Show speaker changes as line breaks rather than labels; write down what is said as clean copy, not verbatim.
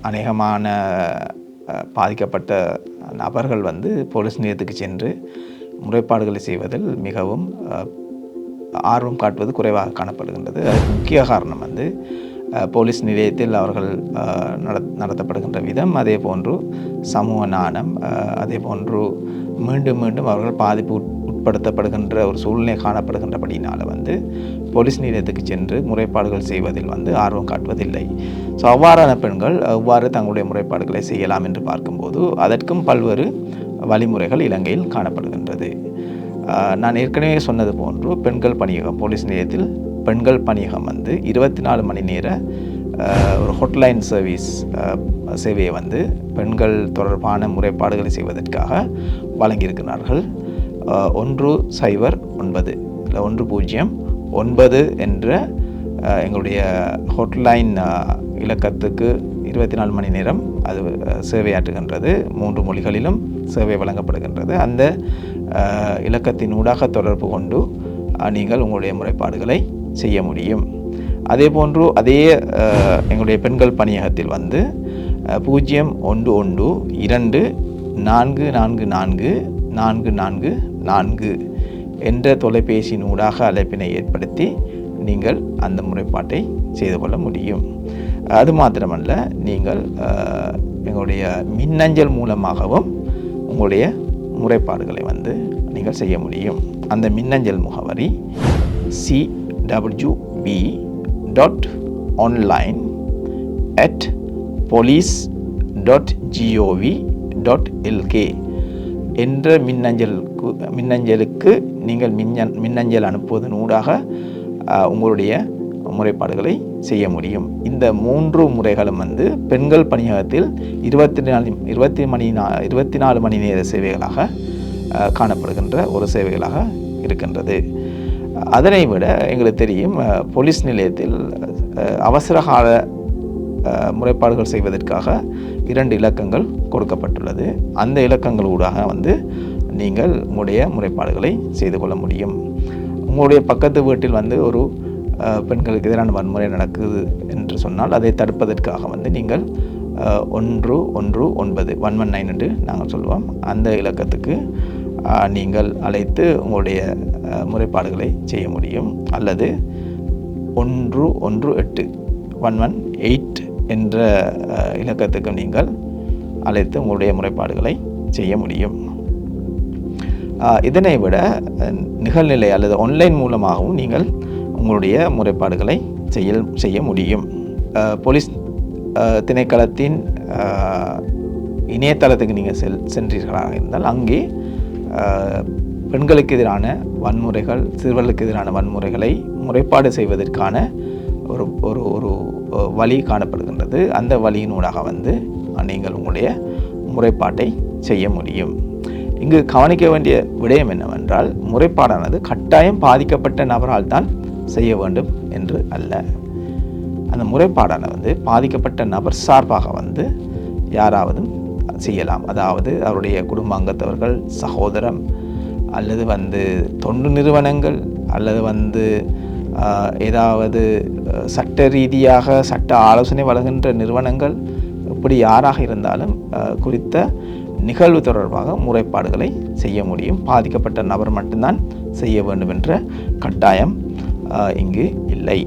அநேகமான பாதிக்கப்பட்ட நபர்கள் வந்து போலீஸ் நிலையத்துக்கு சென்று முறைப்பாடுகளை செய்வதில் மிகவும் ஆர்வம் காட்டுவது குறைவாக காணப்படுகின்றது. அதுக்கு முக்கிய காரணம் வந்து போலீஸ் நிலையத்தில் அவர்கள் நடத்தப்படுகின்ற விதம், அதே போன்று சமூக நாணம், அதே போன்று மீண்டும் மீண்டும் அவர்கள் பாதிப்பு உட்படுத்தப்படுகின்ற ஒரு சூழ்நிலை காணப்படுகின்றபடினால் வந்து போலீஸ் நிலையத்துக்கு சென்று முறைப்பாடுகள் செய்வதில் வந்து ஆர்வம் காட்டுவதில்லை. ஸோ அவ்வாறான பெண்கள் எவ்வாறு தங்களுடைய முறைப்பாடுகளை செய்யலாம் என்று பார்க்கும்போது அதற்கும் பல்வேறு வழிமுறைகள் இலங்கையில் காணப்படுகின்றது. நான் ஏற்கனவே சொன்னது போன்று பெண்கள் பணியகம், போலீஸ் நிலையத்தில் பெண்கள் பணியகம் வந்து 24 மணி நேர ஒரு ஹாட்லைன் சேவையை வந்து பெண்கள் தொடர்பான முறைப்பாடுகளை செய்வதற்காக வழங்கியிருக்கிறார்கள். 109 இல்லை 109 என்ற எங்களுடைய ஹாட்லைன் இலக்கத்துக்கு 24 மணி நேரம் அது சேவையாற்றுகின்றது. 3 மொழிகளிலும் சேவை வழங்கப்படுகின்றது. அந்த இலக்கத்தினூடாக தொடர்பு கொண்டு நீங்கள் உங்களுடைய முறைப்பாடுகளை செய்ய முடியும். அதே போன்று எங்களுடைய பெண்கள் பணியகத்தில் வந்து 0112-444-444 என்ற தொலைபேசியினூடாக அழைப்பினை ஏற்படுத்தி நீங்கள் அந்த முறைப்பாட்டை செய்து கொள்ள முடியும். அது மாத்திரமல்ல, நீங்கள் எங்களுடைய மின்னஞ்சல் மூலமாகவும் உங்களுடைய முறைப்பாடுகளை வந்து நீங்கள் செய்ய முடியும். அந்த மின்னஞ்சல் முகவரி cwb.online@police.gov.lk என்ற மின்னஞ்சலுக்கு நீங்கள் மின்னஞ்சல் அனுப்புவதனூடாக உங்களுடைய முறைப்பாடுகளை செய்ய முடியும். இந்த 3 முறைகளும் வந்து பெண்கள் பணியகத்தில் 24 மணி நேர சேவைகளாக காணப்படுகின்ற ஒரு சேவைகளாக இருக்கின்றது. அதனை விட எங்களுக்கு தெரியும், போலீஸ் நிலையத்தில் அவசரகால முறைப்பாடுகள் செய்வதற்காக 2 இலக்கங்கள் கொடுக்கப்பட்டுள்ளது. அந்த இலக்கங்களூடாக வந்து நீங்கள் உங்களுடைய முறைப்பாடுகளை செய்து கொள்ள முடியும். உங்களுடைய பக்கத்து வீட்டில் வந்து ஒரு பெண்களுக்கு எதிரான வன்முறை நடக்குது என்று சொன்னால் அதை தடுப்பதற்காக வந்து நீங்கள் 119 என்று நாங்கள் சொல்லுவோம், அந்த இலக்கத்துக்கு நீங்கள் அழைத்து உங்களுடைய முறைப்பாடுகளை செய்ய முடியும். அல்லது 118 என்ற இலக்கத்துக்கு நீங்கள் அழைத்து உங்களுடைய முறைப்பாடுகளை செய்ய முடியும். இதனை விட நிகழ்நிலை அல்லது ஆன்லைன் மூலமாகவும் நீங்கள் உங்களுடைய முறைப்பாடுகளை செய்ய முடியும். போலீஸ் திணைக்களத்தின் இணையதளத்துக்கு நீங்கள் சென்றீர்களாக இருந்தால் அங்கே பெண்களுக்கு எதிரான வன்முறைகள், சிறுவர்களுக்கு எதிரான வன்முறைகளை முறைப்பாடு செய்வதற்கான ஒரு வழி காணப்படுகின்றது. அந்த வழியினூடாக வந்து நீங்கள் உங்களுடைய முறைப்பாட்டை செய்ய முடியும். இங்கு கவனிக்க வேண்டிய விடயம் என்னவென்றால், முறைப்பாடானது கட்டாயம் பாதிக்கப்பட்ட நபரால் தான் செய்ய வேண்டும் என்று அல்ல. அந்த முறைப்பாடானது வந்து பாதிக்கப்பட்ட நபர் சார்பாக வந்து யாராவது செய்யலாம். அதாவது அவருடைய குடும்ப அங்கத்தவர்கள், சகோதரம், அல்லது வந்து தொண்டு நிறுவனங்கள், அல்லது வந்து ஏதாவது சட்ட ரீதியாக சட்ட ஆலோசனை வழங்குகின்ற நிறுவனங்கள், இப்படி யாராக இருந்தாலும் குறித்த நிகழ்வு தொடர்பாக முறைப்பாடுகளை செய்ய முடியும். பாதிக்கப்பட்ட நபர் மட்டும்தான் செய்ய வேண்டும் என்ற கட்டாயம் இங்கு இல்லை.